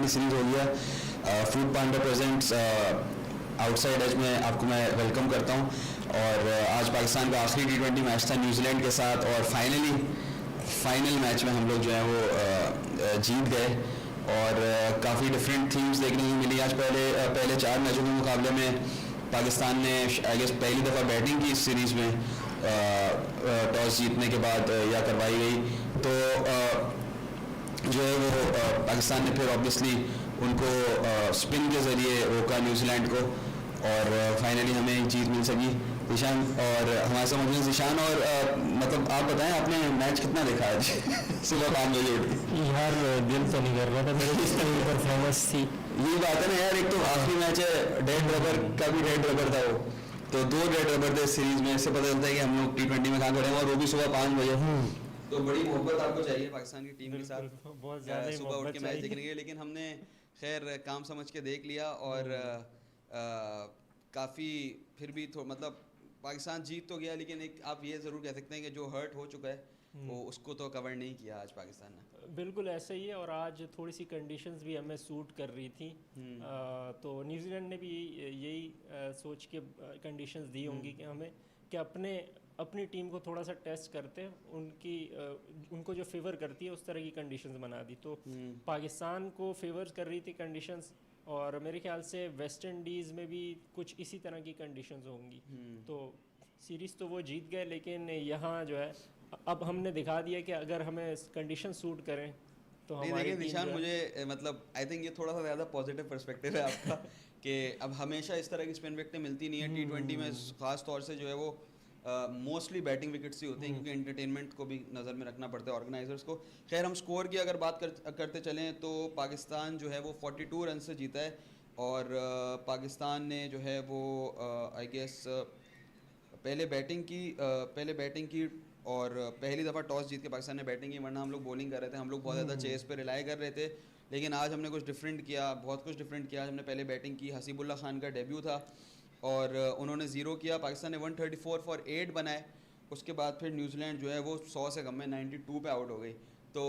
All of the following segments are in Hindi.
T20 सीरीज हो गया. फूड पांडा प्रेजेंट्स आउटसाइड एज में आपको मैं वेलकम करता हूं. और आज पाकिस्तान का आखिरी T20 मैच था न्यूजीलैंड के साथ और फाइनल मैच में हम लोग जो है वो जीत गए. और काफ़ी डिफरेंट थीम्स देखने को मिली आज. पहले 4 मैचों के मुकाबले में पाकिस्तान ने आई गेस पहली दफ़ा बैटिंग की इस सीरीज़ में टॉस जीतने के बाद या करवाई गई. तो जो है वो पाकिस्तान ने फिर ऑब्वियसली उनको स्पिन के ज़रिए रोका न्यूजीलैंड को और फाइनली हमें एक जीत मिल सकी. ईशान और हमारे साथ मौजूद ईशान. और मतलब आप बताएं आपने मैच कितना देखा आज सुबह 5 बजे उठ के? यार दिल तो नहीं कर रहा था मेरे, जिसकी परफॉर्मेंस थी. ये बात है ना यार, एक तो आखिरी मैच है, डेड रबर का भी डेड रबर था वो, तो 2 डेड रबर थे सीरीज में. इससे पता चलता है कि हम लोग T20 में कहाँ खड़े हैं और वो भी सुबह 5 बजे. तो बड़ी मोहब्बत आपको चाहिए पाकिस्तान की टीम के साथ बहुत ज़्यादा सुबह उठ के मैच देखने के लिए. लेकिन हमने खैर काम समझ के देख लिया और काफ़ी फिर भी मतलब पाकिस्तान जीत तो गया, लेकिन एक आप ये ज़रूर कह सकते हैं कि जो हर्ट हो चुका है वो उसको तो कवर नहीं किया आज पाकिस्तान ने. बिल्कुल ऐसा ही है. और आज थोड़ी सी कंडीशंस भी हमें सूट कर रही थी. तो न्यूजीलैंड ने भी यही सोच के कंडीशंस दी होंगी कि हमें कि अपनी टीम को थोड़ा सा टेस्ट करते हैं, उनको जो फेवर करती है उस तरह की कंडीशंस बना दी. तो पाकिस्तान को फेवर कर रही थी कंडीशंस और मेरे ख्याल से वेस्ट इंडीज़ में भी कुछ इसी तरह की कंडीशंस होंगी. तो सीरीज़ तो वो जीत गए, लेकिन यहाँ जो है अब हमने दिखा दिया कि अगर हमें कंडीशन सूट करें तो हमारे निशान मुझे मतलब आई थिंक ये थोड़ा सा ज़्यादा पॉजिटिव पर्सपेक्टिव है आपका कि अब हमेशा इस तरह की स्पिन विकेटें मिलती नहीं है T20 में. ख़ास तौर से जो है वो मोस्टली बैटिंग विकेट्स ही होते हैं क्योंकि एंटरटेनमेंट को भी नज़र में रखना पड़ता है ऑर्गेनाइजर्स को. खैर हम स्कोर की अगर बात करते चलें तो पाकिस्तान जो है वो 42 रन से जीता है और पाकिस्तान ने जो है वो आई गेस पहले बैटिंग की और पहली दफ़ा टॉस जीत के पाकिस्तान ने बैटिंग की, वरना हम लोग बॉलिंग कर रहे थे. हम लोग बहुत ज़्यादा चेस पे रिलाई कर रहे थे, लेकिन आज हमने कुछ डिफरेंट किया, बहुत कुछ डिफरेंट किया. आज हमने पहले बैटिंग की, हसीबुल्ला खान का डेब्यू था और उन्होंने 0 किया. पाकिस्तान ने 134 फॉर 8 बनाए. उसके बाद फिर न्यूजीलैंड जो है वो 100 से कम में 92 पे आउट हो गई. तो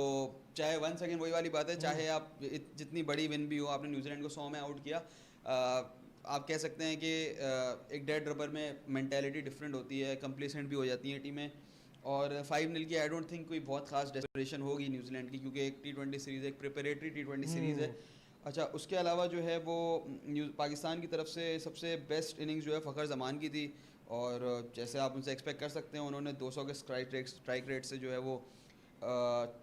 चाहे वंस अगेन वही वाली बात है, चाहे आप जितनी बड़ी विन भी हो, आपने न्यूजीलैंड को 100 में आउट किया. आप कह सकते हैं कि एक डेड रबर में मेंटालिटी डिफरेंट होती है, कंप्लेसेंट भी हो जाती हैं टीमें. और 5-0 की आई डोंट थिंक कोई बहुत खास डेस्परेशन होगी न्यूजीलैंड की, क्योंकि एक T20 सीरीज़, एक प्रिपरेटरी T20 सीरीज़ है. अच्छा, उसके अलावा जो है वो पाकिस्तान की तरफ से सबसे बेस्ट इनिंग्स जो है फ़खर जमान की थी. और जैसे आप उनसे एक्सपेक्ट कर सकते हैं, उन्होंने 200 के स्ट्राइक रेट से जो है वो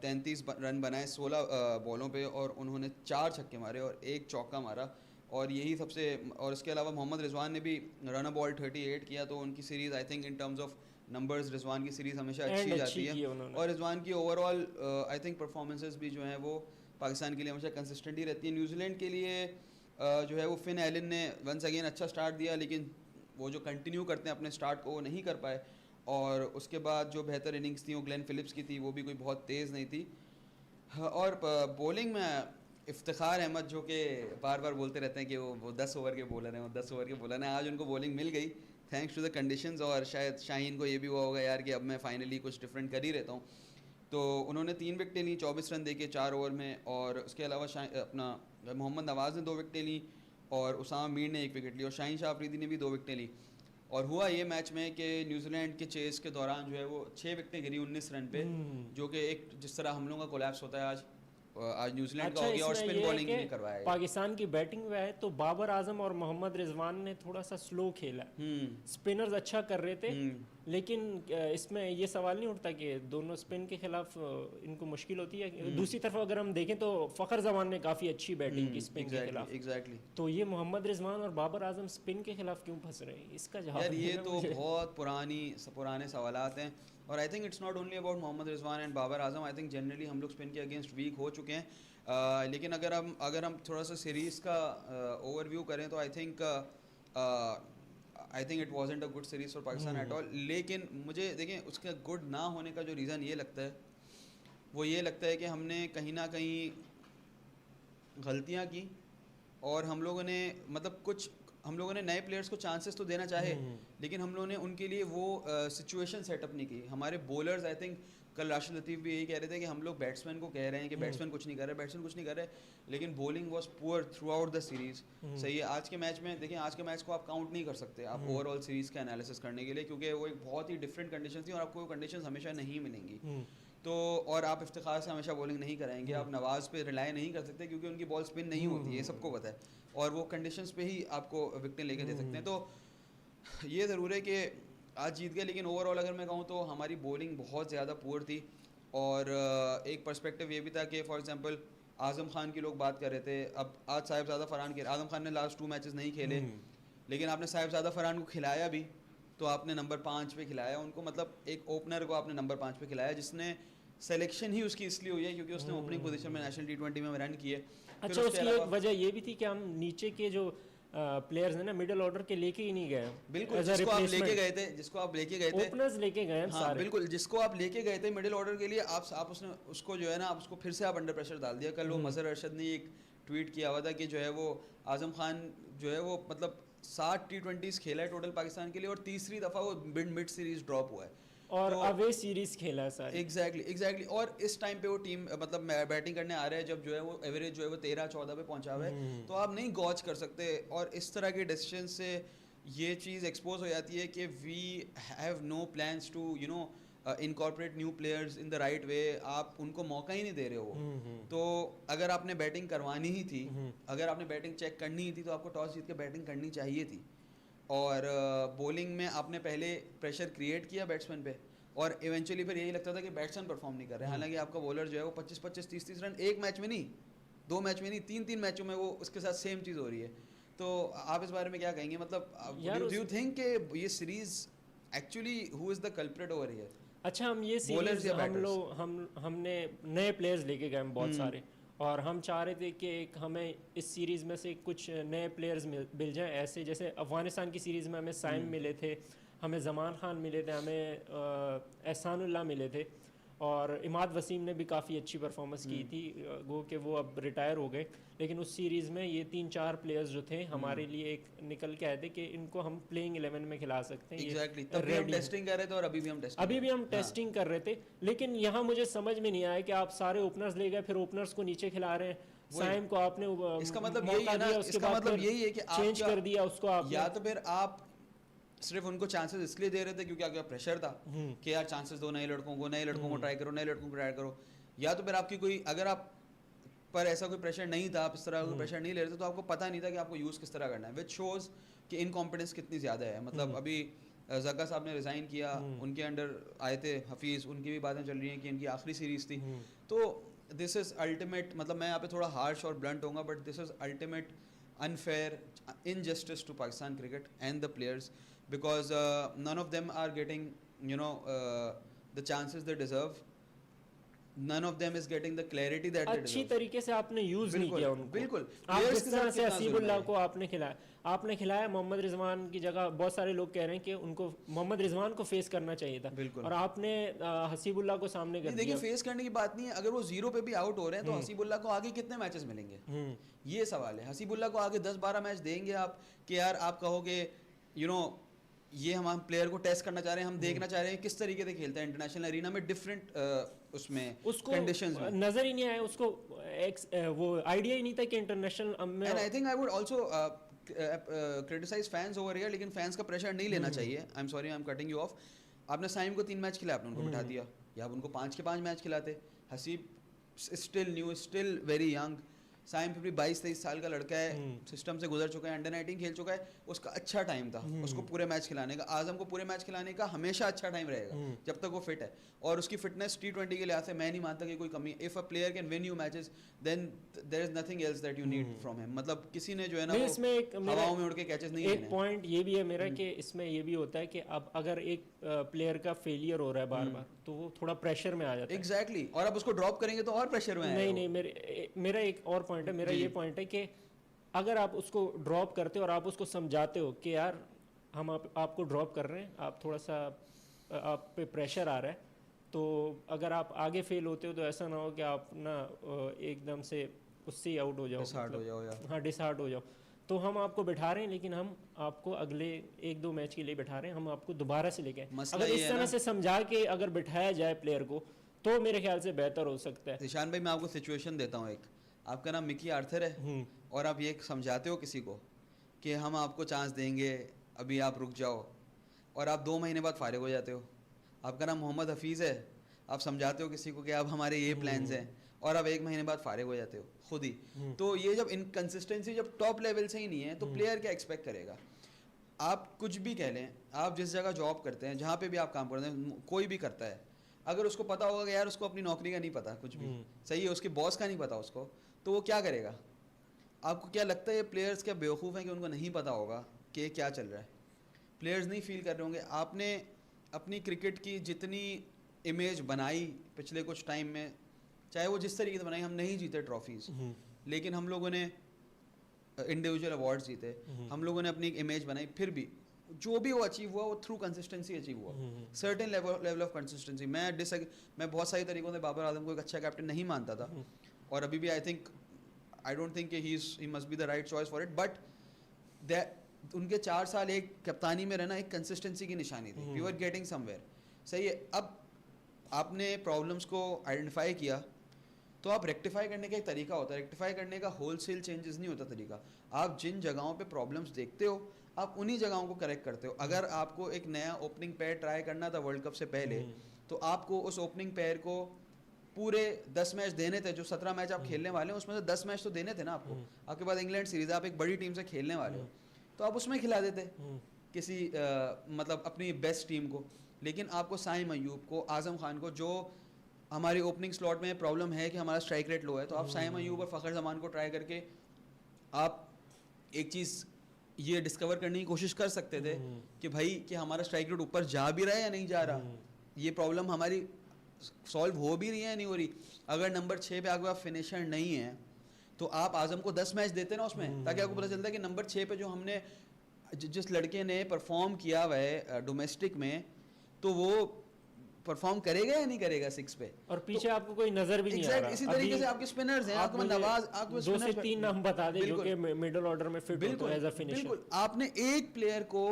33 रन बनाए 16 बॉलों पे और उन्होंने 4 छक्के मारे और 1 चौका मारा. और यही सबसे, और इसके अलावा मोहम्मद रिजवान ने भी रन बॉल 38 किया. तो उनकी series I think in terms of numbers Rizwan की सीरीज़ हमेशा अच्छी जाती है. और रिजवान की ओवरऑल आई थिंक परफॉर्मेंसेस भी जो हैं वो पाकिस्तान के लिए हमेशा कंसिस्टेंट ही रहती है. न्यूजीलैंड के लिए जो है वो फिन एलन ने वंस अगेन अच्छा स्टार्ट दिया, लेकिन वो जो कंटिन्यू करते हैं अपने स्टार्ट को वो नहीं कर पाए. और उसके बाद जो बेहतर इनिंग्स थी वो ग्लेन फिलिप्स की थी, वो भी कोई बहुत तेज़ नहीं थी. और बॉलिंग में इफ्तिखार अहमद जो कि बार बार बोलते रहते हैं कि वो 10 ओवर के बॉलर हैं, वो 10 ओवर के बॉलर हैं. आज उनको बॉलिंग मिल गई थैंक्स टू द कंडीशंस. और शायद शाहीन को ये भी हुआ होगा यार कि अब मैं फाइनली कुछ डिफरेंट कर ही रहता हूँ. तो उन्होंने 3 विकेटें ली 24 रन देके 4 ओवर में. और उसके अलावा अपना मोहम्मद नवाज़ ने 2 विकेटें ली और उसामा मीर ने 1 विकेट ली और शाहीन शाह अफरीदी ने भी 2 विकेटें ली. और हुआ ये मैच में कि न्यूजीलैंड के चेस के दौरान जो है वो 6 विकेटें गिरी 19 रन पे, जो कि एक जिस तरह हम लोगों का कोलैप्स होता है आज न्यूजीलैंड का हो गया और स्पिन बॉलिंग नहीं करवाया. पाकिस्तान की बैटिंग में है तो बाबर आजम और मोहम्मद रिजवान ने थोड़ा सा स्लो खेला. स्पिनर्स अच्छा कर रहे थे, लेकिन इसमें ये सवाल नहीं उठता कि दोनों स्पिन के खिलाफ इनको मुश्किल होती है. दूसरी तरफ अगर हम देखें तो फ़खर जमान ने काफ़ी अच्छी बैटिंग की स्पिन के खिलाफ. एग्जैक्टली. तो ये मोहम्मद रिजवान और बाबर आजम स्पिन के खिलाफ क्यों फंस रहे हैं, इसका जवाब यार ये तो बहुत पुराने सवालात हैं. और I think it's not only about Mohammad Rizwan and Babar Azam. I think generally हम लोग स्पिन के अगेंस्ट वीक हो चुके हैं. लेकिन अगर हम थोड़ा सा सीरीज़ का ओवरव्यू करें तो I think it wasn't a good series for Pakistan at all. लेकिन मुझे देखें उसका गुड ना होने का जो रीज़न ये लगता है वो ये लगता है कि हमने कहीं ना कहीं गलतियाँ की और हम लोगों ने मतलब कुछ हम लोगों ने नए प्लेयर्स को चांसेस तो देना चाहे, लेकिन हम लोगों ने उनके लिए वो सिचुएशन सेटअप नहीं की। हमारे बॉलर्स, आई थिंक कल राशिद लतीफ़ भी यही कह रहे थे कि हम लोग बैट्समैन को कह रहे हैं कि बैट्समैन कुछ नहीं कर रहे, बैट्समैन कुछ नहीं कर रहे, लेकिन bowling was poor through out the series. सही है, आज के मैच में देखिए, आज के मैच को आप काउंट नहीं कर सकते आप ओवरऑल सीरीज़ का एनालिसिस करने के लिए, क्योंकि वो एक बहुत ही डिफरेंट कंडीशन थी और आपको वो कंडीशन हमेशा नहीं मिलेंगी। तो और आप इफ्तिखार से हमेशा बॉलिंग नहीं कराएंगे, आप नवाज़ पे रिलाई नहीं कर सकते क्योंकि उनकी बॉल स्पिन नहीं होती है, सबको पता है, और वो कंडीशंस पे ही आपको विकेट लेके दे सकते हैं। तो ये ज़रूर है कि आज जीत गए, लेकिन ओवरऑल अगर मैं कहूँ तो हमारी बॉलिंग बहुत ज़्यादा पुअर थी। और एक पर्सपेक्टिव ये भी था कि फॉर एग्जांपल आज़म खान की लोग बात कर रहे थे, अब आज साहिबजादा फरहान के, आज़म खान ने लास्ट 2 मैचेस नहीं खेले, लेकिन आपने साहिबजादा फरहान को खिलाया भी, तो आपने नंबर 5 पे खिलाया उनको, मतलब एक ओपनर को आपने नंबर 5 पे खिलाया, जिसने सिलेक्शन ही उसकी इसलिए हुई है क्योंकि उसने ओपनिंग पोजीशन में नेशनल T20 में रन किए। अच्छा, उसकी एक वजह ये भी थी कि हम नीचे के जो प्लेयर्स हैं ना मिडिल ऑर्डर के लेके ही नहीं गए। बिल्कुल, जिसको आप लेके गए थे ओपनर्स लेके गए हम सारे। बिल्कुल, जिसको आप लेके गए थे मिडिल ऑर्डर के लिए, आप उसने उसको जो है ना, आप उसको फिर से आप अंडर प्रेशर डाल दिया। कल वो मजहर अरशद ने एक ट्वीट किया हुआ था कि जो है वो आज़म खान जो है वो मतलब 60 T20s खेला है टोटल पाकिस्तान के लिए, और तीसरी दफ़ा वो मिड सीरीज ड्रॉप हुआ है और अवे सीरीज खेला है सारी। एग्जैक्टली। और इस टाइम पे वो टीम मतलब बैटिंग करने आ रहे हैं जब जो है वो एवरेज जो है वो 13-14 पे पहुंचा हुआ है, तो आप नहीं गॉच कर सकते। और इस तरह के डिसीजन से ये चीज़ एक्सपोज हो जाती है कि we have no plans to incorporate new players in the right way. आप उनको मौका ही नहीं दे रहे हो। तो अगर आपने बैटिंग करवानी ही थी, अगर आपने बैटिंग चेक करनी ही थी, तो आपको टॉस जीत के बैटिंग करनी चाहिए थी। और बॉलिंग में आपने पहले प्रेशर क्रिएट किया बैट्समैन पे, और इवेंचुअली फिर यही लगता था कि बैट्समैन परफॉर्म नहीं कर रहे हैं। हालांकि आपका बॉलर जो है वो 25-25, 30-30 रन एक मैच में नहीं, 2 मैच में नहीं, 3-3 मैचों में वो उसके साथ सेम चीज़ हो रही है। तो आप इस बारे में क्या कहेंगे, मतलब डू यू थिंक कि ये series actually who is the culprit over here? अच्छा, हम ये सीरीज हमने नए प्लेयर्स लेके गए हम बहुत सारे, और हम चाह रहे थे कि एक हमें इस सीरीज़ में से कुछ नए प्लेयर्स मिल जाएं, ऐसे जैसे अफ़गानिस्तान की सीरीज़ में हमें साइम मिले थे, हमें ज़मान खान मिले थे, हमें एहसानुल्लाह मिले थे, और इमाद वसीम ने भी काफ़ी अच्छी परफॉर्मेंस की थी, गो कि वो अब रिटायर हो गए। लेकिन उस सीरीज़ में ये 3-4 प्लेयर्स जो थे हमारे लिए एक निकल के आए थे कि इनको हम प्लेइंग 11 में खिला सकते हैं। एग्जैक्टली, तब भी हम टेस्टिंग कर रहे थे और अभी भी हम टेस्टिंग कर रहे थे। लेकिन यहाँ मुझे समझ में नहीं आया कि आप सारे ओपनर्स ले गए, फिर ओपनर्स को नीचे खिला रहे हैं, साइम को आपने इसका मतलब यही है ना, इसका मतलब यही है कि चेंज कर दिया उसको आपने। या तो फिर आप सिर्फ उनको चांसेस इसलिए दे रहे थे क्योंकि आपका प्रेशर था कि यार चांसेस दो नए लड़कों को ट्राई करो, नए लड़कों को ट्राई करो, या तो फिर आपकी कोई, अगर आप पर ऐसा कोई प्रेशर नहीं था, आप इस तरह कोई प्रेशर नहीं ले रहे थे, तो आपको पता नहीं था कि आपको यूज़ किस तरह करना है, विच शोज़ कि इनकॉम्पिटेंस कितनी ज़्यादा है। मतलब अभी जग्गा साहब ने रिज़ाइन किया, उनके अंडर आए थे हफीज़, उनकी भी बातें चल रही हैं कि इनकी आखिरी सीरीज़ थी। तो दिस इज़ अल्टीमेट, मतलब मैं यहाँ पे थोड़ा हार्श और ब्लंट होऊंगा, but this is ultimate unfair injustice to Pakistan cricket and the players, because none of them are getting the chances they deserve. None of them is getting the clarity that they deserve. अच्छी तरीके से आपने यूज नहीं किया उनको। बिल्कुल, आप जिस तरह से हसीबुल्लाह को आपने खिलाया, मोहम्मद रिजवान की जगह बहुत सारे लोग कह रहे हैं कि उनको मोहम्मद रिजवान को फेस करना चाहिए था, और आपने हसीबुल्लाह को सामने कर दिया। देखिए, फेस करने की बात नहीं है, अगर वो 0 पे भी आउट हो रहे हैं तो हसीबुल्लाह को आगे कितने मैचेस मिलेंगे, ये सवाल है। हसीबुल्लाह को आगे 10-12 मैच देंगे आप कि यार आप कहोगे ये हम प्लेयर को टेस्ट करना चाह रहे हैं, हम देखना चाह रहे हैं किस तरीके से खेलता है इंटरनेशनल एरिना में, डिफरेंट उसमें उसको कंडीशंस में नजर ही नहीं आया, उसको वो आइडिया ही नहीं था कि इंटरनेशनल में। And I think I would also criticise fans over here, लेकिन फैंस का प्रेशर नहीं लेना चाहिए। I am sorry, I am cutting you off. आपने साइम को 3 मैच खिलाया, आपने उनको बिठा दिया, या आप उनको 5 के 5 मैच खिलाते। Haseeb still new, still very young. Saim फिर भी 22-23 साल का लड़का है, सिस्टम से गुजर चुका है, अंडर 19 खेल चुका है, उसका अच्छा टाइम था उसको पूरे मैच खिलाने का। आजम को पूरे मैच खिलाने का हमेशा अच्छा टाइम रहेगा जब तक वो फिट है, और उसकी फिटनेस T20 के लिहाज से मैं नहीं मानता कि कोई कमी। If a player can win you matches, then there is nothing else that you need from him. मतलब किसी ने जो है ना इसमें एक हवाओं में उड़ के कैचेस नहीं लेने। एक पॉइंट ये भी है मेरा कि इसमें ये भी होता है कि अब अगर एक प्लेयर का फेलियर हो रहा है बार बार, तो वो थोड़ा प्रेशर में आ जाता है। एग्जैक्टली, और अब उसको ड्रॉप करेंगे तो और प्रेशर में आएगा। नहीं, मेरा एक और पॉइंट है, मेरा ये पॉइंट है कि अगर आप उसको ड्रॉप करते हो और आप उसको समझाते हो कि यार हम आपको ड्रॉप कर रहे हैं, आप थोड़ा सा आप पे प्रेशर आ रहा है, तो अगर आप आगे फेल होते हो तो ऐसा ना हो कि आप ना एकदम से उससे ही आउट हो जाओ, डिसहार्ट हो जाओ। हाँ, डिसहार्ट हो जाओ। तो हम आपको बिठा रहे हैं, लेकिन हम आपको अगले 1-2 मैच के लिए बिठा रहे हैं, हम आपको दोबारा से लेके आए। मसला अगर ये इस है तरह ना, से समझा के अगर बिठाया जाए प्लेयर को तो मेरे ख्याल से बेहतर हो सकता है। निशान भाई मैं आपको सिचुएशन देता हूँ एक, आपका नाम मिकी आर्थर है और आप ये समझाते हो किसी को कि हम आपको चांस देंगे, अभी आप रुक जाओ, और आप 2 महीने बाद फारिग हो जाते हो। आपका नाम मोहम्मद हफीज़ है, आप समझाते हो किसी को कि अब हमारे ये प्लान्स हैं, और आप 1 महीने बाद फारिग हो जाते हो खुद ही। तो ये जब इनकन्सिस्टेंसी जब टॉप लेवल से ही नहीं है तो प्लेयर क्या एक्सपेक्ट करेगा? आप कुछ भी कह लें, आप जिस जगह जॉब करते हैं, जहाँ पे भी आप काम करते हैं, कोई भी करता है, अगर उसको पता होगा कि यार उसको अपनी नौकरी का नहीं पता कुछ भी, सही है, उसके बॉस का नहीं पता उसको, तो वो क्या करेगा? आपको क्या लगता है ये प्लेयर्स क्या बेवकूफ़ हैं कि उनको नहीं पता होगा कि क्या चल रहा है? प्लेयर्स नहीं फील कर रहे होंगे? आपने अपनी क्रिकेट की जितनी इमेज बनाई पिछले कुछ टाइम में, चाहे वो जिस तरीके से बनाई, हम नहीं जीते ट्रॉफीज़, लेकिन हम लोगों ने इंडिविजुअल अवार्ड्स जीते, हम लोगों ने अपनी एक इमेज बनाई, फिर भी जो भी वो अचीव हुआ वो थ्रू कंसिस्टेंसी अचीव हुआ, सर्टेन लेवल ऑफ कंसिस्टेंसी। मैं बहुत सारी तरीकों से बाबर आजम को एक अच्छा कैप्टन नहीं मानता था, और अभी भी I don't think he must be the right choice for it, but उनके 4 साल एक कप्तानी में रहना एक कंसिस्टेंसी की निशानी थी। वी वर गेटिंग समवेयर, सही है। अब आपने प्रॉब्लम्स को आइडेंटिफाई किया तो आप रेक्टिफाई करने का एक तरीका होता है, रेक्टिफाई करने का होलसेल चेंजेस नहीं होता तरीका। आप जिन जगहों पे प्रॉब्लम्स देखते हो आप उन्हीं जगहों को करेक्ट करते हो। अगर आपको एक नया ओपनिंग पेयर ट्राई करना था वर्ल्ड कप से पहले, तो आपको उस ओपनिंग पेयर को पूरे 10 मैच देने थे, जो 17 मैच आप खेलने वाले हैं उसमें से 10 मैच तो देने थे ना आपको। आपके पास इंग्लैंड सीरीज, आप एक बड़ी टीम से खेलने वाले हो, तो आप उसमें खिला देते किसी मतलब अपनी बेस्ट टीम को। लेकिन आपको साइम अयूब को, आजम खान को, जो हमारी ओपनिंग स्लॉट में प्रॉब्लम है कि हमारा स्ट्राइक रेट लो है, तो आप साइम अयूब और फ़खर जमान को ट्राई करके आप एक चीज़ ये डिस्कवर करने की कोशिश कर सकते थे कि भाई कि हमारा स्ट्राइक रेट ऊपर जा भी रहा है या नहीं जा रहा, ये प्रॉब्लम हमारी सॉल्व हो भी रही है या नहीं हो रही। अगर नंबर 6 पे आपके पास फिनिशर नहीं है तो आप आजम को 10 मैच देते ना उसमें, ताकि आपको पता चलता है कि नंबर 6 पे जो हमने जिस लड़के ने परफॉर्म किया हुआ है डोमेस्टिक में, तो वो परफॉर्म करेगा या नहीं करेगा 6 पे, और पीछे तो आपको कोई नजर भी नहीं आ रहा। इसी तरीके से आपके स्पिनर्स हैं, आपको नवाज, आपको 2 से 3 नाम बता दे जो कि मिडिल ऑर्डर में फिट होते हैं एज अ फिनिशर। बिल्कुल, आपने एक प्लेयर को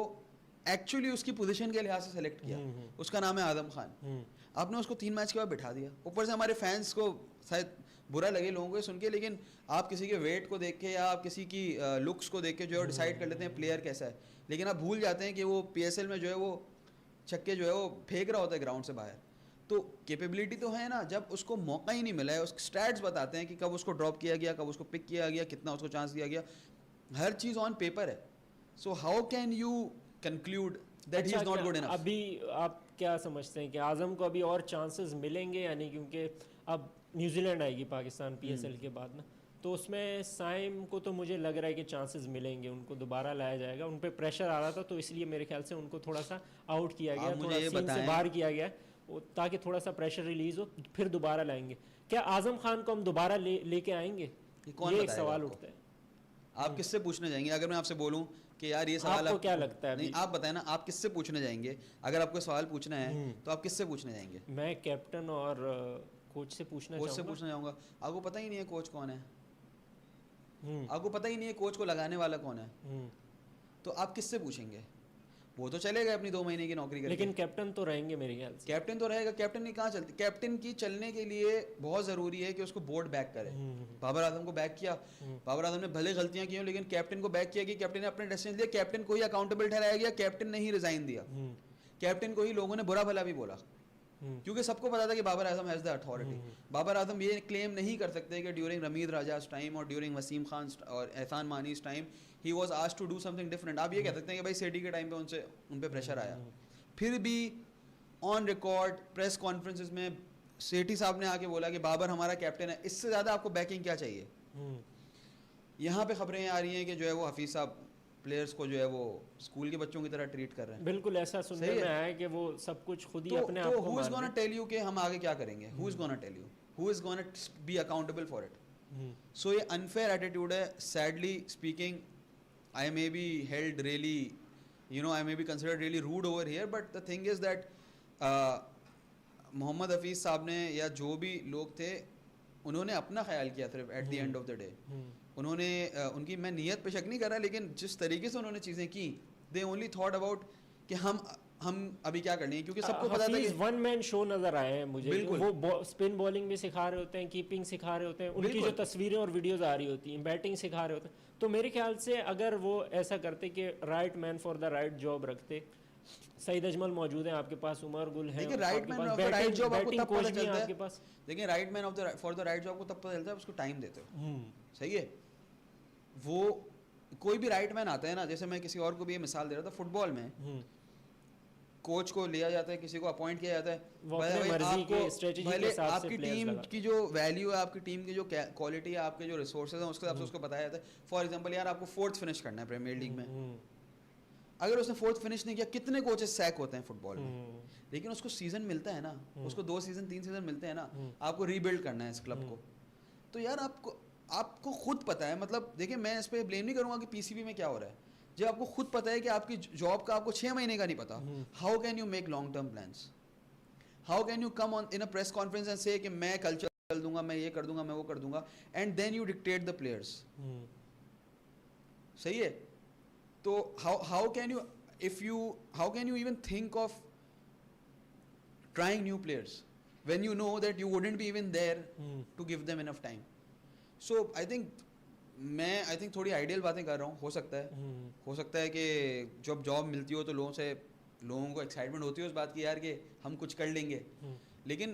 एक्चुअली उसकी पोजीशन के लिहाज से सेलेक्ट किया, उसका नाम है आजम खान। आपने उसको 3 मैच के बाद बिठा दिया। ऊपर से हमारे फैंस को शायद बुरा लगे लोगों को सुन के, लेकिन आप किसी के वेट को देख के या आप किसी की लुक्स को देख के जो है डिसाइड कर लेते हैं प्लेयर कैसा है, लेकिन आप भूल जाते हैं कि वो PSL में जो है वो छक्के जो है वो फेंक रहा होता है ग्राउंड से बाहर। तो कैपेबिलिटी तो है ना, जब उसको मौका ही नहीं मिला है, उसके स्टैट्स बताते हैं कि कब उसको ड्रॉप किया गया, कब उसको पिक किया गया, कितना उसको चांस दिया गया, हर चीज़ ऑन पेपर है। So how can you conclude that he is not good enough? अभी आप क्या समझते हैं कि आजम को अभी और चांसेस मिलेंगे या नहीं? क्योंकि अब न्यूजीलैंड आएगी पाकिस्तान PSL के बाद ना, तो उसमें साइम को तो मुझे लग रहा है कि चांसेस मिलेंगे, उनको दोबारा लाया जाएगा। उन पे प्रेशर आ रहा था तो इसलिए मेरे ख्याल से उनको थोड़ा सा आउट किया गया, थोड़ा सीन से बाहर किया गया ताकि थोड़ा सा प्रेशर रिलीज हो, फिर दोबारा लाएंगे। क्या आजम खान को हम दोबारा लेके आएंगे? ये एक सवाल उठता है। आप किससे पूछने जाएंगे? अगर मैं आपसे बोलूं कि यार ये सवाल आपको क्या लगता है? नहीं, आप बताएं ना, आप किससे पूछने जाएंगे? अगर आपको सवाल पूछना है तो आप किससे पूछने जाएंगे? मैं कैप्टन और कोच से पूछना कोच से पूछना चाहूँगा। आपको पता ही नहीं है कोच कौन है, आपको पता ही नहीं है कोच को लगाने वाला कौन है, तो आप किससे पूछेंगे? वो तो चले गए अपनी 2 महीने की नौकरी करके, लेकिन कैप्टन तो रहेंगे मेरे ख्याल से। कैप्टन तो रहेगा। कैप्टन की कहाँ चलती? कैप्टन की चलने के लिए बहुत ज़रूरी है कि उसको बोर्ड बैक करे। बाबर आजम को बैक किया, बाबर आजम ने भले गलतियां की हों, लेकिन कैप्टन को बैक किया कि कैप्टन ने अपने डिसीजन लिया, कैप्टन को ही अकाउंटेबल ठहराया गया, कैप्टन ने ही रिजाइन दिया, कैप्टन को ही लोगों ने बुरा भला भी बोला, क्योंकि सबको पता था कि Babar Azam has the authority. Babar Azam ये क्लेम नहीं कर सकते कि ड्यूरिंग रमीद राजा's टाइम और ड्यूरिंग वसीम खान और Ehsan Mani's time he was asked to do something different. आप ये कह सकते हैं कि भाई सेठी के टाइम पे उन पे प्रेशर आया, फिर भी ऑन रिकॉर्ड प्रेस कॉन्फ्रेंसेस में सेठी साहब ने आके बोला कि बाबर हमारा कैप्टन है। इससे ज़्यादा आपको बैकिंग क्या चाहिए? यहाँ पे खबरें आ रही हैं कि जो है वो हफीज़ साहब प्लेयर्स को जो है वो स्कूल के बच्चों की तरह ट्रीट कर रहे हैं। बिल्कुल ऐसा सुनने में आया है कि वो सब कुछ खुद ही अपने आप को who is gonna tell you कि हम आगे क्या करेंगे? Who is gonna tell you? Who is gonna be accountable for it? So ये अनफेयर एटीट्यूड है। Sadly speaking, I may be held really, you know, I may be considered really rude over here, but the thing is that Mohammad Hafeez साहब ने या जो भी लोग थे उन्होंने अपना ख्याल किया सिर्फ at the end of the day. उन्होंने उनकी मैं नीयत पे शक नहीं कर रहा, लेकिन जिस तरीके से उन्होंने चीज़ें की, दे ओनली थॉट अबाउट कि हम अभी क्या करनी है, क्योंकि सबको पता था कि वन मैन शो नजर आए हैं मुझे। बिल्कुल। वो स्पिन बॉलिंग भी सिखा रहे होते हैं, कीपिंग सिखा रहे होते हैं, उनकी जो तस्वीरें और वीडियोस आ रही होती हैं, बैटिंग सिखा रहे होते हैं। तो मेरे ख्याल से अगर वो ऐसा करते कि right man for the right job रखते, सईद अजमल मौजूद हैं आपके पास, उमर गुल हैं, देखिए right man of the right job आपको तब पता चलता है आपके पास। देखिए right man of the for the right job को तब पता चलता है उसको टाइम देते हो। सही है। वो कोई भी राइट मैन आता है ना, जैसे मैं किसी और को भी ये मिसाल दे रहा था, फुटबॉल में कोच को लिया जाता है, किसी को अपॉइंट किया जाता है, भले आपकी टीम की जो वैल्यू है, आपकी टीम की जो क्वालिटी है, आपके जो रिसोर्सेज हैं, उसके हिसाब से उसको बताया जाता है। फॉर एग्जांपल यार आपको 4th फिनिश करना है प्रीमियर लीग में, अगर उसने 4th फिनिश नहीं किया, कितने कोचेस सैक होते हैं फुटबॉल में, लेकिन उसको सीजन मिलता है ना, उसको 2 सीजन 3 सीजन मिलते हैं ना, आपको रीबिल्ड करना है इस क्लब को। तो यार आपको खुद पता है, मतलब देखिए मैं इस पर ब्लेम नहीं करूंगा कि पीसीबी में क्या हो रहा है, जब आपको खुद पता है कि आपकी जॉब का आपको 6 महीने का नहीं पता, how can you make long term plans, how can you come on in a press conference and से कि मैं कल्चर बदल दूंगा, मैं ये कर दूंगा, मैं वो कर दूंगा, and then you dictate the players. सही है। तो how can you even think of trying new players when you know that you wouldn't be even there to give them enough time. So I think थोड़ी आइडियल बातें कर रहा हूँ, हो सकता है कि जब जॉब मिलती हो तो लोगों को एक्साइटमेंट होती है उस बात की यार कि हम कुछ कर लेंगे, लेकिन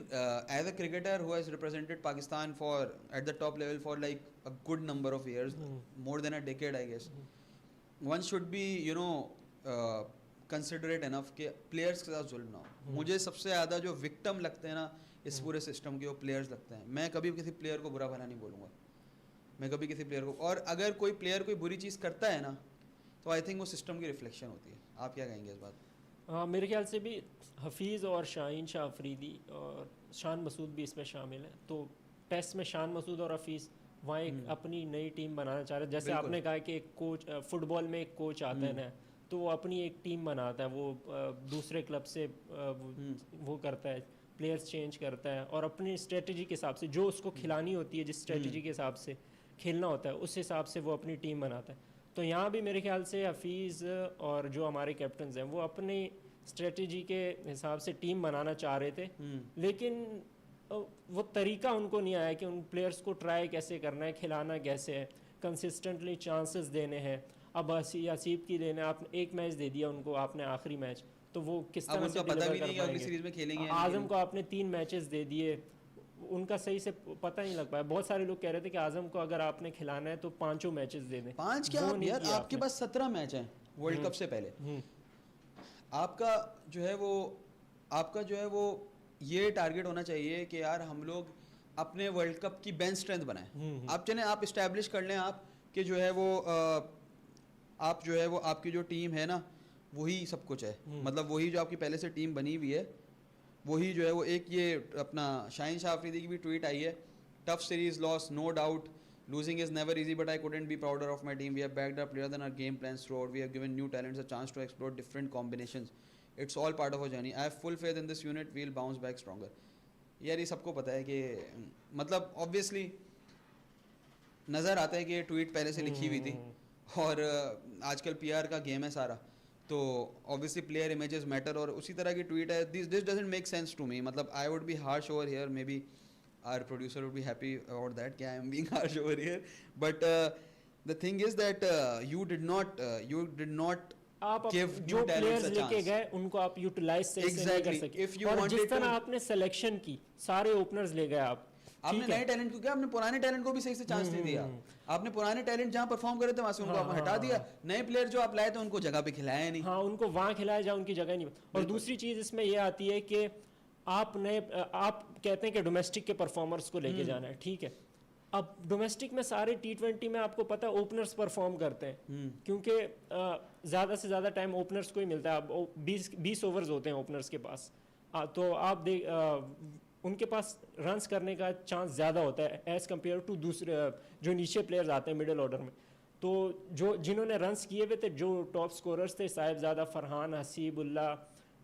as a cricketer who has represented Pakistan for at the top level for like a good number of years, more than a decade I guess, one should be considerate enough कि प्लेयर्स के साथ जुल्म ना हो। मुझे सबसे ज़्यादा जो विक्टिम लगते हैं ना इस पूरे सिस्टम के, वो प्लेयर्स लगते हैं। मैं कभी किसी प्लेयर को बुरा भला नहीं बोलूँगा, मैं कभी किसी प्लेयर को, और अगर कोई प्लेयर कोई बुरी चीज़ करता है ना, तो आई थिंक वो सिस्टम की रिफ्लेक्शन होती है। आप क्या कहेंगे इस बात? हाँ, मेरे ख्याल से भी हफीज़ और शाहीन शाह अफरीदी और शान मसूद भी इसमें शामिल हैं। तो टेस्ट में शान मसूद और हफीज़ वहाँ एक अपनी नई टीम बनाना चाह रहे हैं। जैसे आपने कहा कि एक कोच, फुटबॉल में एक कोच आता है ना, तो वो अपनी एक टीम बनाता है, वो दूसरे क्लब से वो करता है, प्लेयर्स चेंज करता है, और अपनी स्ट्रेटजी के हिसाब से जो उसको खिलानी होती है, जिस स्ट्रेटजी के हिसाब से खेलना होता है, उस हिसाब से वो अपनी टीम बनाता है। तो यहाँ भी मेरे ख्याल से हफीज़ और जो हमारे कैप्टन्स हैं वो अपनी स्ट्रेटजी के हिसाब से टीम बनाना चाह रहे थे, लेकिन वो तरीका उनको नहीं आया कि उन प्लेयर्स को ट्राई कैसे करना है, खिलाना कैसे है, कंसिस्टेंटली चांसेस देने हैं। अब यासीब की लेने, आपने एक मैच दे दिया उनको, आपने आखिरी मैच, तो वो किस तरह से डिलीवर कर पाएंगे। आजम को आपने 3 मैचेस दे दिए, उनका सही से पता नहीं लग पाया। बहुत सारे लोग कह रहे थे कि आजम को अगर आपने खिलाना है तो 5 मैचेस दे दें। 5 क्या यार, आपके पास 17 मैच हैं वर्ल्ड कप से पहले। आपका जो है वो ये टारगेट होना चाहिए कि यार हम लोग अपने वर्ल्ड कप की बेंच स्ट्रेंथ बनाएं। आप चलें, आप इस्टेब्लिश कर लें आप कि जो है वो आपकी जो टीम है ना वही सब कुछ है, मतलब वही जो आपकी पहले से टीम बनी हुई है वही जो है वो। एक ये अपना शाहीन शाह अफरीदी की भी ट्वीट आई है, tough series loss no doubt, losing is never easy but I couldn't be prouder of my team, we have backed up players and our game plans throughout, we have given new talents a chance to explore different combinations, it's all part of our journey, I have full faith in this unit, we'll bounce back stronger। यार ये सबको पता है कि मतलब ऑब्वियसली नज़र आता है कि ये ट्वीट पहले से लिखी हुई थी, और आजकल पीआर का गेम है सारा, तो ऑब्वियसली प्लेयर इमेजेस मैटर, और उसी तरह की ट्वीट है। This doesn't make sense to me, मतलब I would be harsh over here, maybe our producer would be happy about that, I am being harsh over here, but the thing is that you did not आप give जो new talents प्लेयर्स a लेके chance। गए उनको आप यूटिलाइज सही से नहीं कर सके। If you और wanted जिस तरह to, आपने सिलेक्शन की, सारे ओपनर्स ले गए आपने नए टैलेंट को क्या, आपने पुराने टैलेंट को भी सही से चांस नहीं दिया। आपने पुराने टैलेंट जहाँ परफॉर्म करे थे वहां से उनको आपने हटा दिया, नए प्लेयर जो आप लाए थे उनको जगह पे खिलाया नहीं। हाँ, उनको वहाँ खिलाया जाए, उनकी जगह नहीं। और दूसरी चीज़ इसमें ये आती है कि आप कहते हैं कि डोमेस्टिक के परफॉर्मर्स को लेके जाना है, ठीक है। अब डोमेस्टिक में सारे T20 में आपको पता है ओपनर्स परफॉर्म करते हैं, क्योंकि ज़्यादा से ज़्यादा टाइम ओपनर्स को ही मिलता है। अब 20 ओवर्स होते हैं ओपनर्स के पास, तो आप उनके पास रन्स करने का चांस ज़्यादा होता है एज़ कम्पेयर टू दूसरे जो नीचे प्लेयर्स आते हैं मिडिल ऑर्डर में। तो जिन्होंने रन्स किए हुए थे, जो टॉप स्कोरर्स थे, साहिबजादा, फरहान, हसीबुल्ला,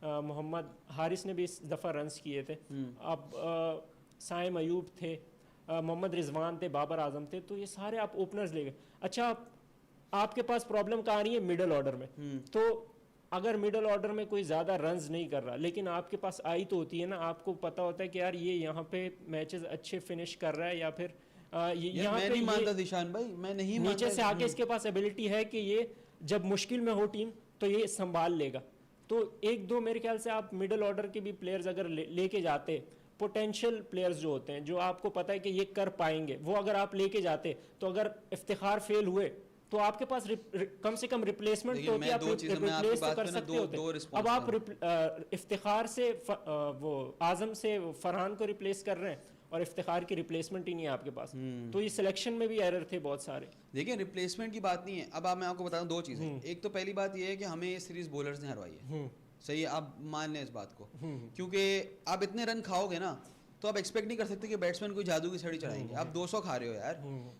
मोहम्मद हारिस ने भी इस दफ़ा रन्स किए थे। अब साइम अयूब थे, मोहम्मद रिजवान थे, बाबर आजम थे, तो ये सारे आप ओपनर्स ले गए। अच्छा, आपके पास प्रॉब्लम कहाँ आ रही है? मिडल ऑर्डर में। तो अगर मिडल ऑर्डर में कोई ज़्यादा रन्स नहीं कर रहा, लेकिन आपके पास आई तो होती है ना, आपको पता होता है कि यार ये यहाँ पे मैचेस अच्छे फिनिश कर रहा है, या फिर यहाँ पे नहीं मानता दिशान भाई, मैं नहीं नीचे से आके इसके पास एबिलिटी है कि ये जब मुश्किल में हो टीम तो ये संभाल लेगा। तो एक दो मेरे ख्याल से आप मिडल ऑर्डर के भी प्लेयर्स अगर लेके जाते, पोटेंशियल प्लेयर्स जो होते हैं, जो आपको पता है कि ये कर पाएंगे, वो अगर आप लेके जाते, तो अगर इफ्तिखार फेल हुए तो आपके पास कम से कम रिप्लेसमेंट तो होती है, आप रिप्लेस तो कर सकते होते। अब आप इफ्तिखार से वो आजम से फरहान को रिप्लेस कर रहे हैं और इफ्तिखार की रिप्लेसमेंट ही नहीं है आपके पास। तो ये सिलेक्शन में भी एरर थे बहुत सारे। देखिए रिप्लेसमेंट की बात नहीं है। अब मैं आपको बता दूं दो चीज़ें। एक तो पहली बात ये है कि हमें ये सीरीज बॉलर्स ने हरवाई है, सही है, आप मान लें इस बात को, क्योंकि आप इतने रन खाओगे ना तो आप एक्सपेक्ट नहीं कर सकते कि बैट्समैन कोई जादू की छड़ी चढ़ाएंगे। आप 200 खा रहे हो यार,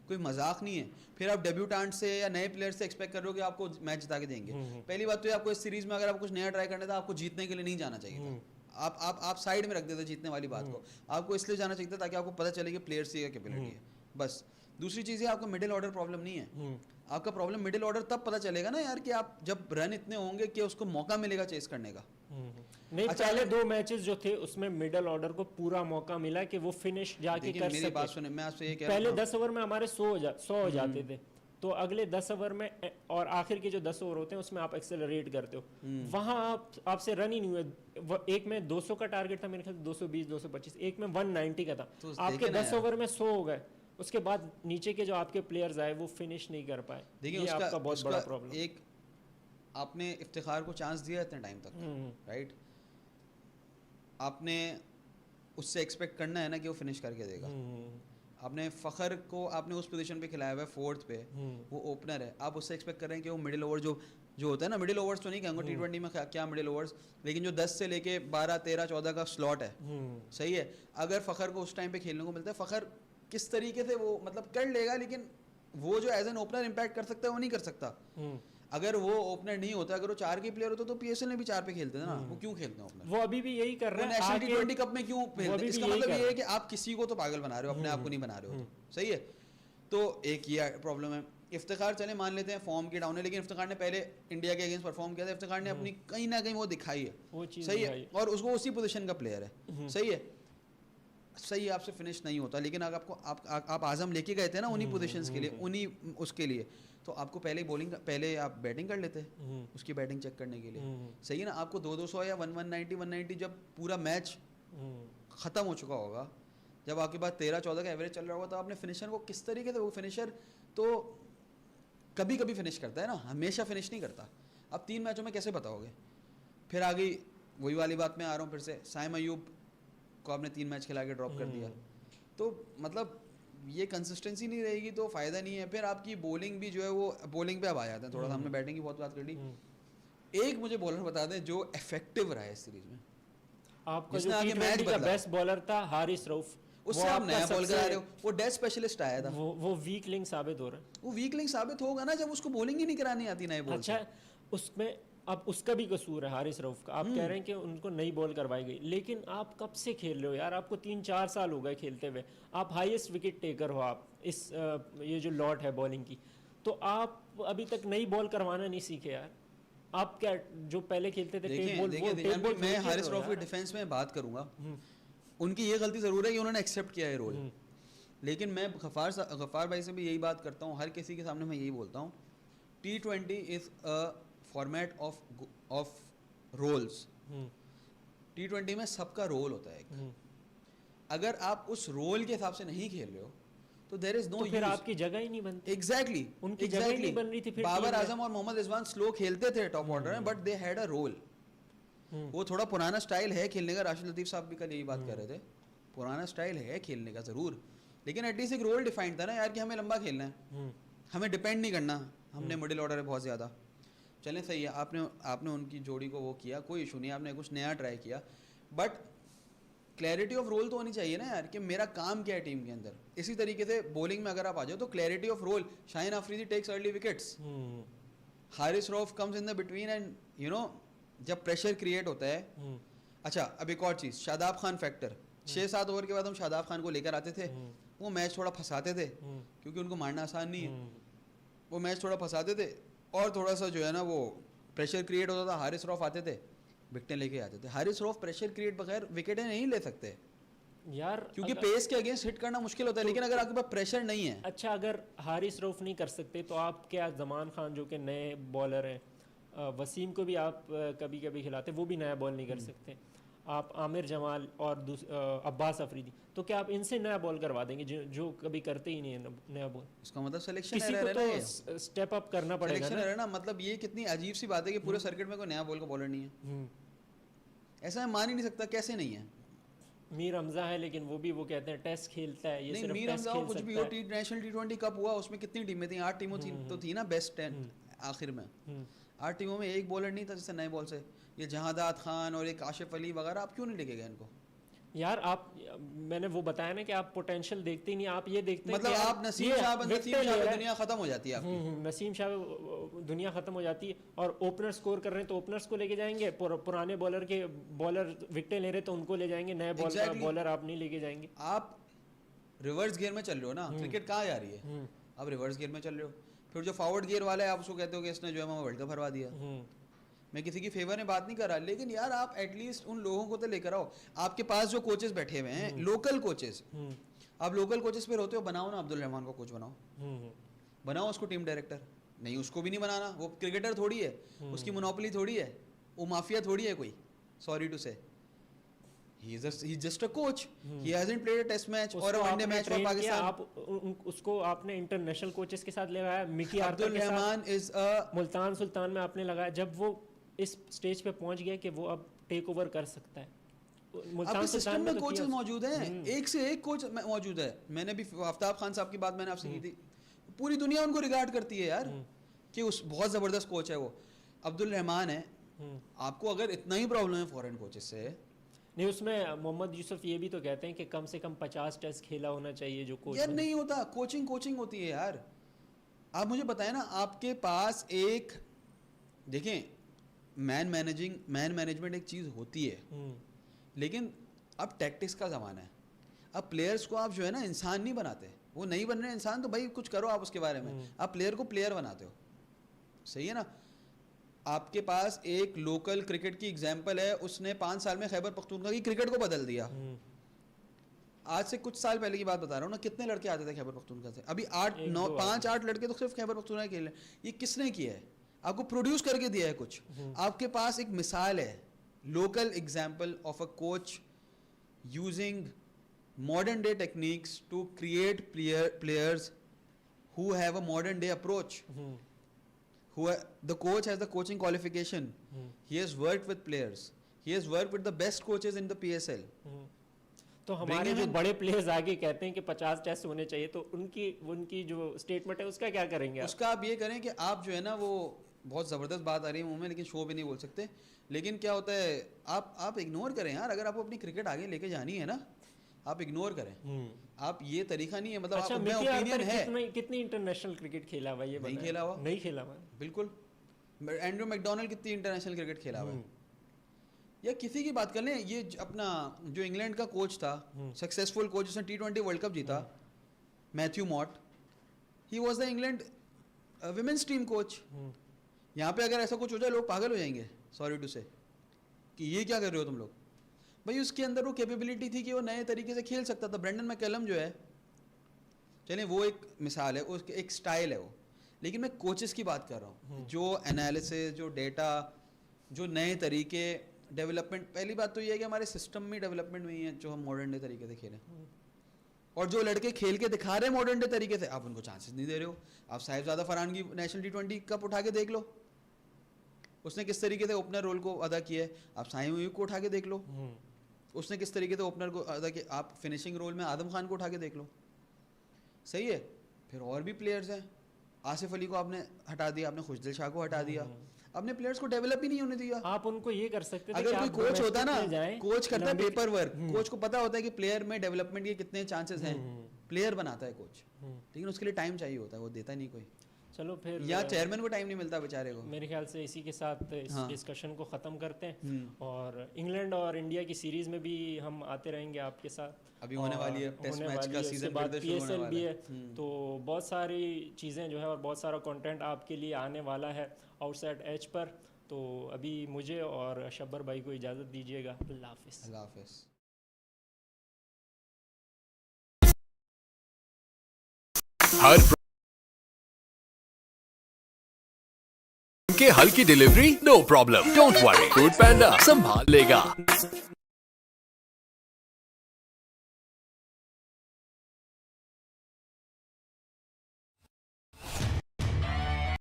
कोई मजाक नहीं है। फिर आप डेब्यूटेंट से या नए प्लेयर से एक्सपेक्ट कर रहे हो कि आपको मैच जिता के देंगे। पहली बात तो ये, आपको इस सीरीज में अगर आप कुछ नया ट्राई करना था, आपको जीतने के लिए नहीं जाना चाहिए था। आप साइड में रख देते जीतने वाली बात को, आपको इसलिए जाना चाहिए था ताकि आपको पता चले कि प्लेयर्स की कैपेबिलिटी है, बस। दूसरी चीज़ है, आपका मिडिल ऑर्डर प्रॉब्लम नहीं है। आपका प्रॉब्लम मिडिल ऑर्डर तब पता चलेगा ना यार, कि आप जब रन इतने होंगे कि उसको मौका मिलेगा चेस करने का। नहीं, अच्छा, पहले दो मैचेस जो थे उसमें मिडल ऑर्डर को पूरा मौका मिला कि वो फिनिश जाके कर सके। मेरी बात सुने, मैं आपसे ये कह रहा हूं, पहले 10 ओवर में हमारे 100 हो जाते थे, तो अगले 10 ओवर में और आखिर के जो 10 ओवर होते हैं उसमें आप एक्सेलरेट करते हो, वहां आपसे रन ही नहीं हुए। एक में 200 का टारगेट था मेरे ख्याल 220 225, एक में 190 का था। तो आपके 10 ओवर में 100 हो गए, उसके बाद नीचे के जो आपके प्लेयर्स आए वो फिनिश नहीं कर पाए। देखिए आपका बहुत बड़ा प्रॉब्लम। एक आपने इफ्तिखार को चांस दिया इतने टाइम तक, राइट, आपने उससे एक्सपेक्ट करना है ना कि वो फिनिश करके देगा। आपने फ़खर को आपने उस पोजीशन पे खिलाया हुआ है, 4th पे, वो ओपनर है, आप उससे एक्सपेक्ट कर रहे हैं कि वो मिडिल ओवर जो होता है ना, मिडिल ओवर्स तो नहीं कहूँगा T20 में क्या मिडिल ओवर्स, लेकिन जो 10 से लेके 12 13 14 का स्लॉट है, सही है, अगर फ़खर को उस टाइम पे खेलने को मिलता है, फ़खर किस तरीके से वो मतलब कर लेगा, लेकिन वो जो एज एन ओपनर इम्पैक्ट कर सकता है वो नहीं कर सकता। अगर वो ओपनर नहीं होता, अगर वो 4 के प्लेयर होता तो PSL ने भी 4 पे खेलते थे ना, वो क्यों खेलते हैं ओपनर? वो अभी भी यही कर रहे हैं। नेशनल T20 कप में क्यों खेलते हैं? इसका मतलब ये है कि आप किसी को तो पागल बना रहे हो, अपने आप को नहीं बना रहे हो, सही है। तो एक ये प्रॉब्लम है। इफ्तिखार चले मान लेते हैं फॉर्म के डाउन है, लेकिन इफ्तिखार ने पहले इंडिया के अगेंस्ट परफॉर्म किया था, इफ्तिखार ने अपनी कहीं ना कहीं वो दिखाई है, सही है, और उसको उसी पोजीशन का प्लेयर है, सही है, सही आपसे फिनिश नहीं होता। लेकिन अगर आपको आप आजम लेके गए थे ना उन्हीं पोजीशंस के लिए, उन्हीं उसके लिए, तो आपको पहले बॉलिंग, पहले आप बैटिंग कर लेते उसकी बैटिंग चेक करने के लिए, सही है ना। आपको 200 या 190 जब पूरा मैच ख़त्म हो चुका होगा, जब आपके पास 13-14 का एवरेज चल रहा होगा, तो आपने फिनिशर को किस तरीके से, वो फिनिशर तो कभी कभी फिनिश करता है ना, हमेशा फिनिश नहीं करता। अब 3 मैचों में कैसे बताओगे? फिर आ गई वही वाली बात में आ रहा हूँ फिर से, साइम अयूब को आपने 3 मैच खिला के ड्रॉप कर दिया, तो मतलब ये कंसिस्टेंसी नहीं रहेगी तो फ़ायदा नहीं है। फिर आपकी बॉलिंग भी जो है वो, बॉलिंग पे अब आ जाते हैं थोड़ा सा, हमने बैटिंग की बहुत बात कर ली। एक मुझे बॉलर बता दें जो इफेक्टिव रहा है इस सीरीज में, आपका जो T20 का बेस्ट बॉलर था हारिस रऊफ, उससे आप नया बॉल करा रहे हो, वो डेथ स्पेशलिस्ट आया था, वो वीक लिंक साबित हो रहा है। वो वीक लिंक साबित होगा ना जब उसको बॉलिंग ही नहीं करानी आती नए बॉल। अच्छा, उसमें अब उसका भी कसूर है हारिस रऊफ का। आप कह रहे हैं कि उनको नई बॉल करवाई गई, लेकिन आप कब से खेल रहे हो यार? आपको 3-4 साल हो गए खेलते हुए, आप हाईएस्ट विकेट टेकर हो आप इस ये जो लॉट है बॉलिंग की, तो आप अभी तक नई बॉल करवाना नहीं सीखे यार। आप क्या जो पहले खेलते थे टेप बॉल, मैं हारिस रऊफ की डिफेंस में बात करूंगा, उनकी ये गलती ज़रूर है कि उन्होंने एक्सेप्ट किया है रोल, लेकिन मैं गफ्फार भाई से भी यही बात करता हूँ, हर किसी के सामने मैं यही बोलता हूँ, T20 is a format of roles. T20 में सबका रोल होता है, अगर आप उस रोल के हिसाब से नहीं खेल रहे हो तो देयर इज नो यूज, फिर आपकी जगह ही नहीं बनती। एग्जैक्टली, उनकी जगह ही नहीं बन रही थी। फिर बाबर आजम और मोहम्मद रिजवान स्लो खेलते थे टॉप ऑर्डर में, but they had a role. वो थोड़ा पुराना स्टाइल है खेलने का, राशिद लतीफ़ साहब भी कल यही बात कर रहे थे, पुराना स्टाइल है खेलने का ज़रूर, लेकिन एटलीस्ट एक रोल डिफाइंड था ना यार, कि हमें लंबा खेलना है, हमें डिपेंड नहीं करना, हमने मिडिल ऑर्डर है बहुत ज़्यादा। चलें सही है, आपने उनकी जोड़ी को वो किया, कोई इशू नहीं, आपने कुछ नया ट्राई किया, बट क्लैरिटी ऑफ रोल तो होनी चाहिए ना यार, कि मेरा काम क्या है टीम के अंदर। इसी तरीके से बॉलिंग में अगर आप आ जाओ तो clarity of role, Shaheen Afridi takes early wickets, Haris Rauf comes in the between, and you know जब प्रेशर क्रिएट होता है। अच्छा, अब एक और चीज़, शादाब खान फैक्टर, 6-7 ओवर के बाद हम शादाब खान को लेकर आते थे, वो मैच थोड़ा फंसाते थे क्योंकि उनको मारना आसान नहीं है, वो मैच थोड़ा फंसाते थे और थोड़ा सा जो है ना वो प्रेशर क्रिएट होता था। हारिस रऊफ आते थे, विकेटें लेके आते थे। हारिस रऊफ प्रेशर क्रिएट बगैर विकेटें नहीं ले सकते यार, क्योंकि पेस के अगेंस्ट हिट करना मुश्किल होता है, लेकिन अगर आपके पास प्रेशर नहीं है। अच्छा, अगर हारिस रऊफ नहीं कर सकते तो आप क्या जमान खान जो कि नए बॉलर हैं, वसीम को भी आप कभी कभी खिलाते, वो भी नया बॉल नहीं कर सकते। आप आमिर जमाल और अब्बास अफरीदी, तो क्या आप इनसे नया बॉल करवा देंगे जो कभी करते ही नहीं है नया बॉल? इसका मतलब सिलेक्शन किसी को तो स्टेप अप करना पड़ेगा ना। मतलब ये कितनी अजीब सी बात है कि पूरे सर्किट में कोई नया बॉल का बॉलर नहीं है। ऐसा मैं मान ही नहीं सकता, कैसे नहीं है। मीर हमजा है, लेकिन वो कहते हैं टेस्ट खेलता है, ये नहीं, सिर्फ मीर टेस्ट हमजा खेल कुछ भी हो, नेशनल T20 कप हुआ उसमें कितनी टीमें थी? 8 टीमों तो थी ना, बेस्ट 10 आखिर में। 8 टीमों में एक बॉलर नहीं था जैसे नए बॉल से। ये जहादात खान और एक आशिफ अली वगैरह, आप क्यों नहीं लेके गए इनको? यार मैंने वो बताया ना कि आप पोटेंशियल देखते ही नहीं, आप ये देखते हैं मतलब आप नसीम शाह दुनिया खत्म हो जाती है आपकी। नसीम शाह दुनिया खत्म हो जाती है, और ओपनर स्कोर कर रहे हैं तो ओपनर्स को लेके जाएंगे, पुराने बॉलर विकेटें ले रहे तो उनको ले जाएंगे, नए बॉलर आप नहीं लेके जाएंगे। आप रिवर्स गियर में चल रहे हो ना, क्रिकेट कहाँ जा रही है? आप रिवर्स गियर में चल रहे हो। फिर जो फॉरवर्ड गियर वाला है, आप उसको कहते हो कि इसने जो है वर्ल्ड कप हरवा दिया। मैं किसी की फेवर में बात नहीं कर रहा, लेकिन यार आप एटलीस्ट उन लोगों को तो लेकर आओ। आपके पास जो कोचेस बैठे हुए हैं, लोकल कोचेस, आप लोकल कोचेस पे होते हो, बनाओ ना अब्दुल रहमान को कोच बनाओ, बनाओ उसको टीम डायरेक्टर। नहीं, उसको भी नहीं बनाना, वो क्रिकेटर थोड़ी है, उसकी मोनोपोली थोड़ी है, वो माफिया थोड़ी है कोई। सॉरी टू से, he is just a coach. He hasn't played a test match or a one-day match for Pakistan. आप उसको आपने इंटरनेशनल कोचेस के साथ लगाया, Mickey Arthur Abdul Rehman is a Multan Sultan में आपने लगाया, जब वो इस स्टेज पे पहुंच गया कि वो अब टेक ओवर कर सकता है। आपके सिस्टम में कोचेस मौजूद हैं, एक से एक कोच मौजूद है। मैंने भी आफ्ताब खान साहब की बात मैंने आपसे की थी, पूरी दुनिया उनको रिगार्ड करती है यार कि उस बहुत ज़बरदस्त कोच है वो। अब्दुल रहमान है। आपको अगर इतना ही प्रॉब्लम है फॉरेन कोचेस से, नहीं, उसमें मोहम्मद यूसुफ ये भी तो कहते हैं कि कम से कम 50 टेस्ट खेला होना चाहिए जो कोच। यार नहीं होता, कोचिंग होती है यार। आप मुझे बताएं ना, आपके पास एक, देखें, मैन मैनेजमेंट एक चीज़ होती है, लेकिन अब टैक्टिक्स का ज़माना है। अब प्लेयर्स को आप जो है ना इंसान नहीं बनाते, वो नहीं बन रहे इंसान, तो भाई कुछ करो आप उसके बारे में। आप प्लेयर को प्लेयर बनाते हो, सही है ना। आपके पास एक लोकल क्रिकेट की एग्जांपल है, उसने 5 साल में खैबर पख्तूनख्वा की क्रिकेट को बदल दिया। आज से कुछ साल पहले की बात बता रहा हूँ ना, कितने लड़के आते थे खैबर पख्तूनख्वा से? अभी 5-8 लड़के तो सिर्फ खैबर पख्तूनख्वा खेल रहे हैं। ये किसने किया है? आपको प्रोड्यूस करके दिया है कुछ। आपके पास एक मिसाल है, local example of a coach using modern day techniques to create players who have a modern day approach. The coach has the coaching qualification. He has worked with players. He has worked with the best coaches in the PSL. तो हमारे जो बड़े प्लेयर्स आगे कहते हैं कि 50 टेस्ट होने चाहिए, तो उनकी जो स्टेटमेंट है उसका क्या करेंगे? उसका आप ये करें कि आप जो है ना, वो बहुत ज़बरदस्त बात आ रही है मुंह में, लेकिन शो भी नहीं बोल सकते। लेकिन क्या होता है, आप इग्नोर करें यार। अगर आपको अपनी क्रिकेट आगे लेके जानी है ना, आप इग्नोर करें। आप ये तरीका नहीं है, मतलब अच्छा, आप ओपिनियन है। कितनी इंटरनेशनल क्रिकेट खेला हुआ? ये नहीं खेला हुआ, नहीं खेला हुआ, बिल्कुल। एंड्रू मैकडोनाल्ड कितनी इंटरनेशनल क्रिकेट खेला हुआ है? या किसी की बात कर लें, ये अपना जो इंग्लैंड का कोच था, सक्सेसफुल कोच जिसने T20 वर्ल्ड कप जीता, Matthew Mott, he was the England women's team coach. यहाँ पे अगर ऐसा कुछ हो जाए, लोग पागल हो जाएंगे, सॉरी टू से, कि ये क्या कर रहे हो तुम लोग। भाई उसके अंदर वो कैपेबिलिटी थी कि वो नए तरीके से खेल सकता था। ब्रेंडन मैकलम जो है, चलिए वो एक मिसाल है, उसके एक स्टाइल है वो, लेकिन मैं कोचेस की बात कर रहा हूँ, जो एनालिसिस, जो डेटा, जो नए तरीके, डेवलपमेंट। पहली बात तो ये है कि हमारे सिस्टम में डेवलपमेंट नहीं है जो हम मॉडर्न डे तरीके से खेलें, और जो लड़के खेल के दिखा रहे हैं मॉडर्न डे तरीके से, आप उनको चांसेस नहीं दे रहे हो। आप साहिबजादा फरहान की नेशनल T20 कप उठा के देख लो, उसने किस तरीके से ओपनर रोल को अदा किया है। आप साहिब अयूब को उठा के देख लो, उसने किस तरीके से ओपनर को अदा किया। आप फिनिशिंग रोल में आदम खान को उठा के देख लो, सही है। फिर और भी प्लेयर्स हैं, आसिफ अली को आपने हटा दिया, आपने खुशदिल शाह को हटा दिया, अपने प्लेयर्स को डेवलप ही नहीं होने दिया। आप उनको ये कर सकते थे, अगर कोई कोच होता ना, कोच करता है पेपर वर्क, कोच को पता होता है कि प्लेयर में डेवलपमेंट के कितने चांसेस हैं, प्लेयर बनाता है कोच, लेकिन उसके लिए टाइम चाहिए होता है, वो देता नहीं कोई। चलो फिर या चेयरमैन को टाइम नहीं मिलता बेचारे को। मेरे ख्याल से इसी के साथ इस हाँ। डिस्कशन को ख़त्म करते हैं और इंग्लैंड और इंडिया की सीरीज़ में भी हम आते रहेंगे आपके साथ। अभी होने वाली है टेस्ट होने मैच वाली का है, उसके सीजन बाद फिर से शुरू होने PSL वाला भी है। है। तो बहुत सारी चीज़ें जो है और बहुत सारा कंटेंट आपके लिए आने वाला है आउटसाइड एज पर। तो अभी मुझे और शब्बर भाई को इजाज़त दीजिएगा। अल्लाह हाफिज़। अल्लाह हाफिज़। हर के हल की delivery no problem, don't worry, foodpanda संभाल लेगा।